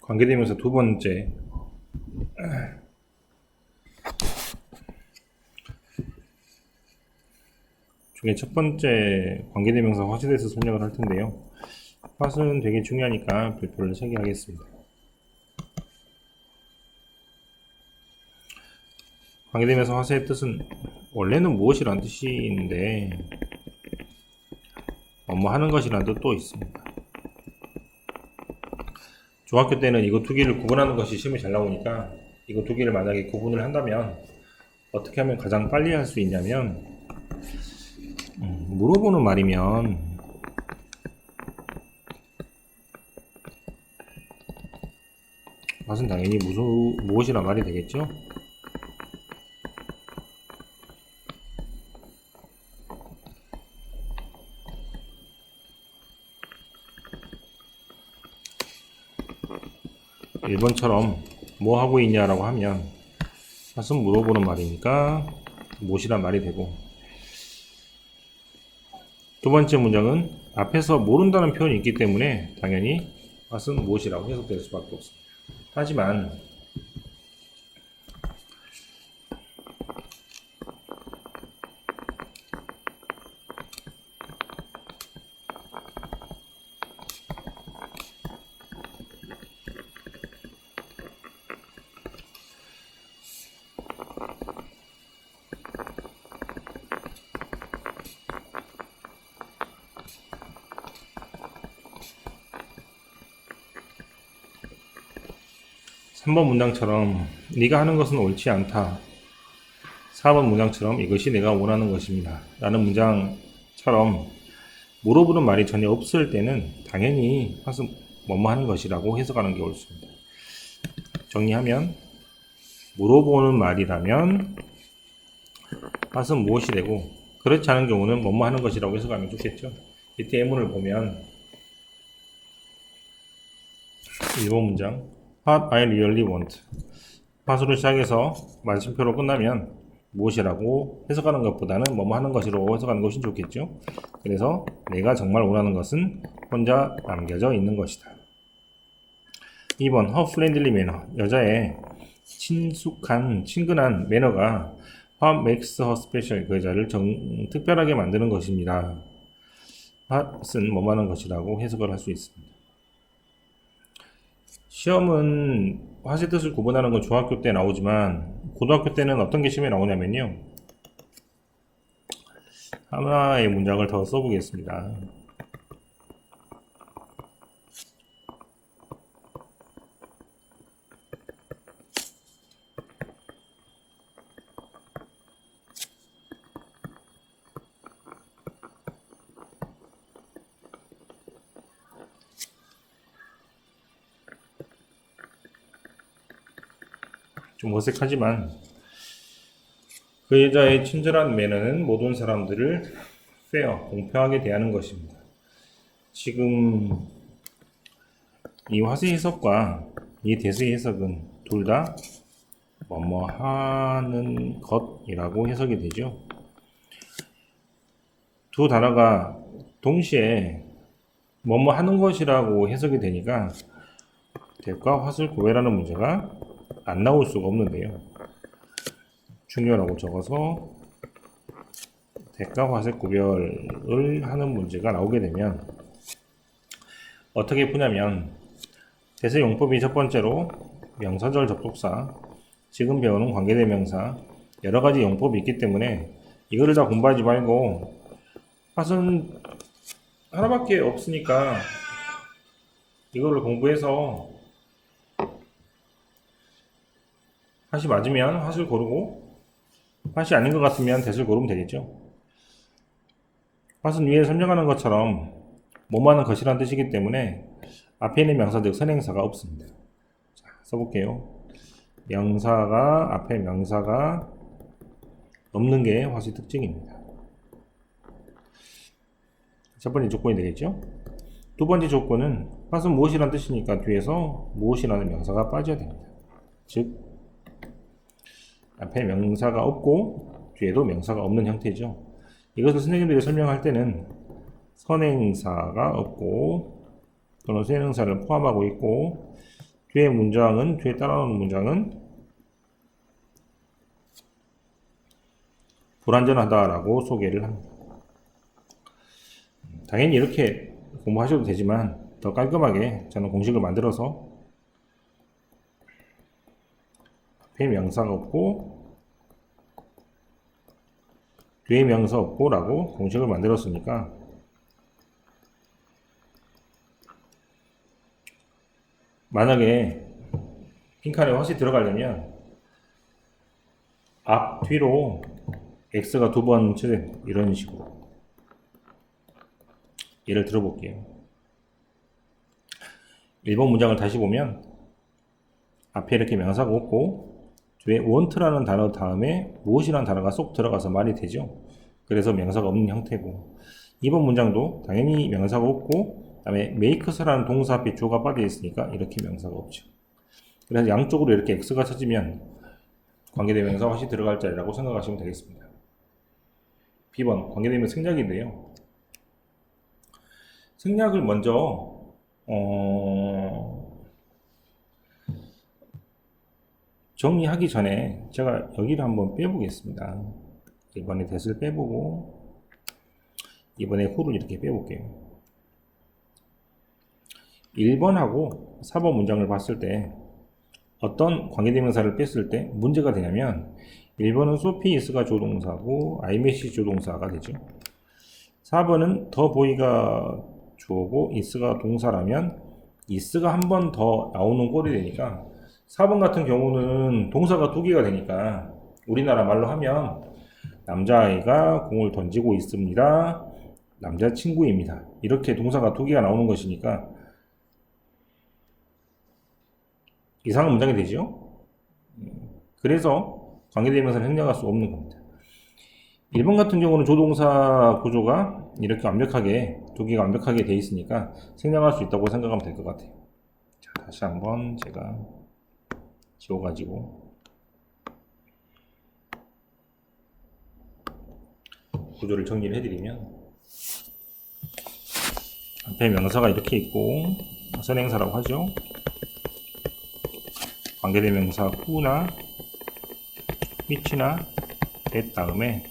관계대명사 두 번째. 중에 첫 번째 관계대명사 홑에 대해서 설명을 할 텐데요. 홑은 되게 중요하니까 별표를 3개 하겠습니다. 관계대명사 홑의 뜻은 원래는 무엇이란 뜻인데 뭐뭐 하는 것이란 뜻도 있습니다. 중학교 때는 이거 두 개를 구분하는 것이 시험에 잘 나오니까 이거 두 개를 만약에 구분을 한다면 어떻게 하면 가장 빨리 할 수 있냐면 물어보는 말이면 홑은 당연히 무엇이란 말이 되겠죠? (1번처럼) 뭐 하고 있냐라고 하면 홑은 물어보는 말이니까 무엇이란 말이 되고, 두 번째 문장은 앞에서 모른다는 표현이 있기 때문에 당연히 홑은 무엇이라고 해석될 수밖에 없습니다. 하지만 3번 문장처럼 네가 하는 것은 옳지 않다, 4번 문장처럼 이것이 내가 원하는 것입니다 라는 문장처럼 물어보는 말이 전혀 없을 때는 당연히 홑은 뭐뭐 하는 것이라고 해석하는 게 옳습니다. 정리하면 물어보는 말이라면 홑은 무엇이 되고, 그렇지 않은 경우는 뭐뭐 하는 것이라고 해석하면 좋겠죠. 이때 예문을 보면 1번 문장 What I really want, 홑으로 시작해서 마침표로 끝나면 무엇이라고 해석하는 것보다는 뭐뭐 하는 것으로 해석하는 것이 좋겠죠. 그래서 내가 정말 원하는 것은 혼자 남겨져 있는 것이다. 2번 Her friendly manner, 여자의 친숙한 친근한 매너가 What makes her special, 그 여자를 특별하게 만드는 것입니다. 홑은 뭐뭐 하는 것이라고 해석을 할 수 있습니다. 시험은 홑의 뜻을 구분하는 건 중학교 때 나오지만 고등학교 때는 어떤 게 시험에 나오냐면요, 하나의 문장을 더 써보겠습니다. 좀 어색하지만 그 여자의 친절한 매너는 모든 사람들을 공평하게 대하는 것입니다. 지금 이 홑의 해석과 이 대수의 해석은 둘 다 뭐뭐 하는 것이라고 해석이 되죠. 두 단어가 동시에 뭐뭐 하는 것이라고 해석이 되니까 대과 홑을 구별하는 문제가 안 나올 수가 없는데요. 중요하라고 적어서 대과 홑의 구별을 하는 문제가 나오게 되면 어떻게 푸냐면, 대세 용법이 첫 번째로 명사절 접속사, 지금 배우는 관계대명사, 여러가지 용법이 있기 때문에 이거를 다 공부하지 말고 홑은 하나밖에 없으니까 이거를 공부해서 홑이 맞으면 홑을 고르고 홑이 아닌 것 같으면 대수를 고르면 되겠죠. 홑은 위에 설명하는 것처럼 뭐뭐하는 것이라는 뜻이기 때문에 앞에 있는 명사 즉 선행사가 없습니다. 자, 써볼게요. 명사가 앞에 명사가 없는 게 홑의 특징입니다. 첫 번째 조건이 되겠죠. 두 번째 조건은 홑은 무엇이라는 뜻이니까 뒤에서 무엇이라는 명사가 빠져야 됩니다. 즉 앞에 명사가 없고 뒤에도 명사가 없는 형태죠. 이것을 선생님들이 설명할 때는 선행사가 없고 또는 수행사를 포함하고 있고 뒤에 따라오는 문장은 불완전하다라고 소개를 합니다. 당연히 이렇게 공부하셔도 되지만 더 깔끔하게 저는 공식을 만들어서 앞에 명사가 없고 뒤에 명사 없고 라고 공식을 만들었으니까 만약에 빈칸에 확실히 들어가려면 앞, 뒤로 x가 두 번 칠해 이런 식으로 예를 들어볼게요. 1번 문장을 다시 보면 앞에 이렇게 명사가 없고 뒤에 want라는 단어 다음에 무엇이라는 단어가 쏙 들어가서 말이 되죠. 그래서 명사가 없는 형태고 2번 문장도 당연히 명사가 없고 그 다음에 makes라는 동사 앞에 주어가 빠져 있으니까 이렇게 명사가 없죠. 그래서 양쪽으로 이렇게 x가 쳐지면 관계대명사가 확실히 들어갈 자리라고 생각하시면 되겠습니다. B번 관계대명사 생략인데요. 생략을 먼저 정리하기 전에 제가 여기를 한번 빼보겠습니다. 이번에 that을 빼보고 이번에 who를 이렇게 빼볼게요. 1번하고 4번 문장을 봤을 때 어떤 관계대명사를 뺐을 때 문제가 되냐면 1번은 소피 is가 조동사고 iMessage 조동사가 되죠. 4번은 더 보이가 주어고 is가 동사라면 is가 한 번 더 나오는 꼴이 되니까 4번 같은 경우는 동사가 두 개가 되니까 우리나라 말로 하면 남자아이가 공을 던지고 있습니다. 남자친구입니다. 이렇게 동사가 두 개가 나오는 것이니까 이상한 문장이 되죠. 그래서 관계대명사를 생략할 수 없는 겁니다. 1번 같은 경우는 조동사 구조가 이렇게 완벽하게 두 개가 완벽하게 돼 있으니까 생략할 수 있다고 생각하면 될 것 같아요. 자, 다시 한번 제가 지워가지고 구조를 정리를 해드리면 앞에 명사가 이렇게 있고 선행사라고 하죠. 관계대명사 who나 which나 that 다음에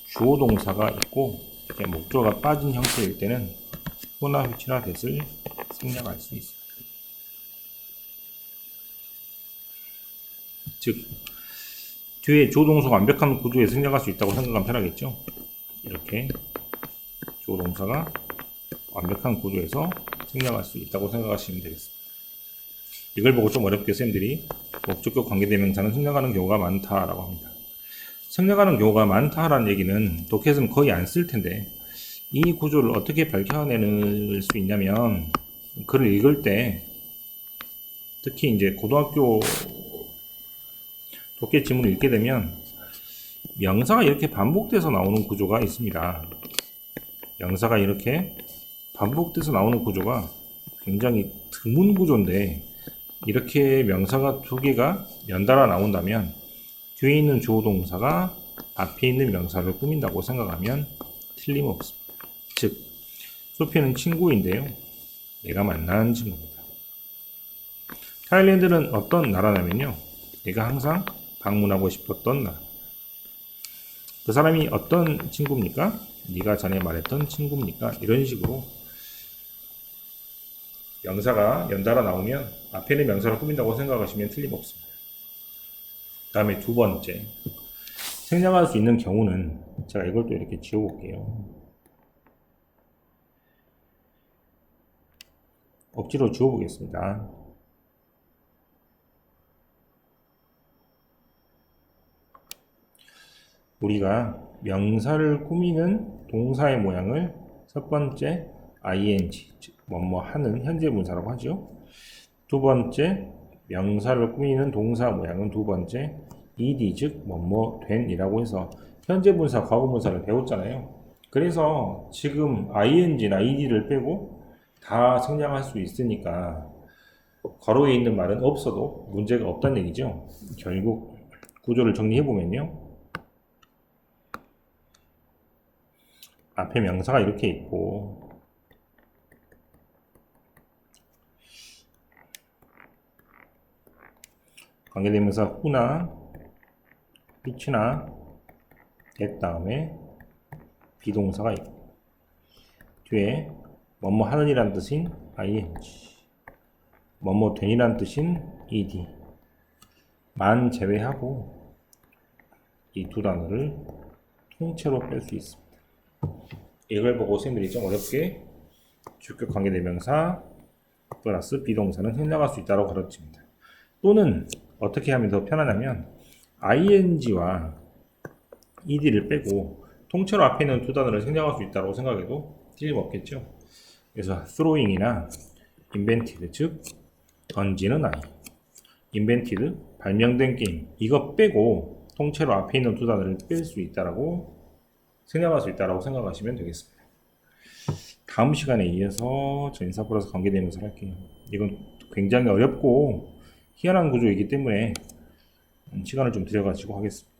주어 동사가 있고 목조가 빠진 형태일 때는 who나 which나 that을 생략할 수 있습니다. 즉 뒤에 주어동사가 완벽한 구조에 생략할 수 있다고 생각하면 편하겠죠. 이렇게 주어동사가 완벽한 구조에서 생략할 수 있다고 생각하시면 되겠습니다. 이걸 보고 좀 어렵게 쌤들이 목적격 관계대명사는 생략하는 경우가 많다라고 합니다. 생략하는 경우가 많다라는 얘기는 독해에서는 거의 안 쓸 텐데 이 구조를 어떻게 밝혀낼 수 있냐면 글을 읽을 때 특히 이제 고등학교 독해 지문을 읽게 되면 명사가 이렇게 반복돼서 나오는 구조가 있습니다. 명사가 이렇게 반복돼서 나오는 구조가 굉장히 드문 구조인데 이렇게 명사가 두 개가 연달아 나온다면 뒤에 있는 주어 동사가 앞에 있는 명사를 꾸민다고 생각하면 틀림없습니다. 즉, 소피는 친구인데요. 내가 만난 친구입니다. 타일랜드는 어떤 나라냐면요. 내가 항상 방문하고 싶었던 나라. 그 사람이 어떤 친구입니까? 네가 전에 말했던 친구입니까? 이런 식으로 명사가 연달아 나오면 앞에 있는 명사를 꾸민다고 생각하시면 틀림없습니다. 다음에 두 번째, 생략할 수 있는 경우는 제가 이걸 또 이렇게 지워볼게요. 억지로 지워보겠습니다. 우리가 명사를 꾸미는 동사의 모양을 첫 번째 ing, 즉 뭐뭐 하는 현재 분사라고 하죠. 두 번째 명사를 꾸미는 동사 모양은 두 번째 ed, 즉 뭐뭐 된이라고 해서 현재 분사, 과거 분사를 배웠잖아요. 그래서 지금 ing나 ed를 빼고 다 생략할 수 있으니까 괄호에 있는 말은 없어도 문제가 없다는 얘기죠. 결국 구조를 정리해보면요. 앞에 명사가 이렇게 있고 관계대명사 who나 which나 that 다음에 비동사가 있고 뒤에 뭐뭐 하는이란 뜻인 ing, 뭐뭐 된이란 뜻인 ed 만 제외하고 이 두 단어를 통째로 뺄 수 있습니다. 이걸 보고 선생님들이 좀 어렵게 주격 관계대명사 플러스 비동사는 생략할 수 있다고 가르칩니다. 또는 어떻게 하면 더 편하냐면 ing와 ed를 빼고 통째로 앞에 있는 두 단어를 생략할 수 있다고 생각해도 틀림없겠죠. 그래서 throwing이나 invented, 즉 던지는 아이, invented, 발명된 게임, 이거 빼고 통째로 앞에 있는 두 단어를 뺄 수 있다라고 생략할 수 있다라고 생각하시면 되겠습니다. 다음 시간에 이어서 전인사 플러스 관계대명사를 할게요. 이건 굉장히 어렵고 희한한 구조이기 때문에 시간을 좀 들여가지고 하겠습니다.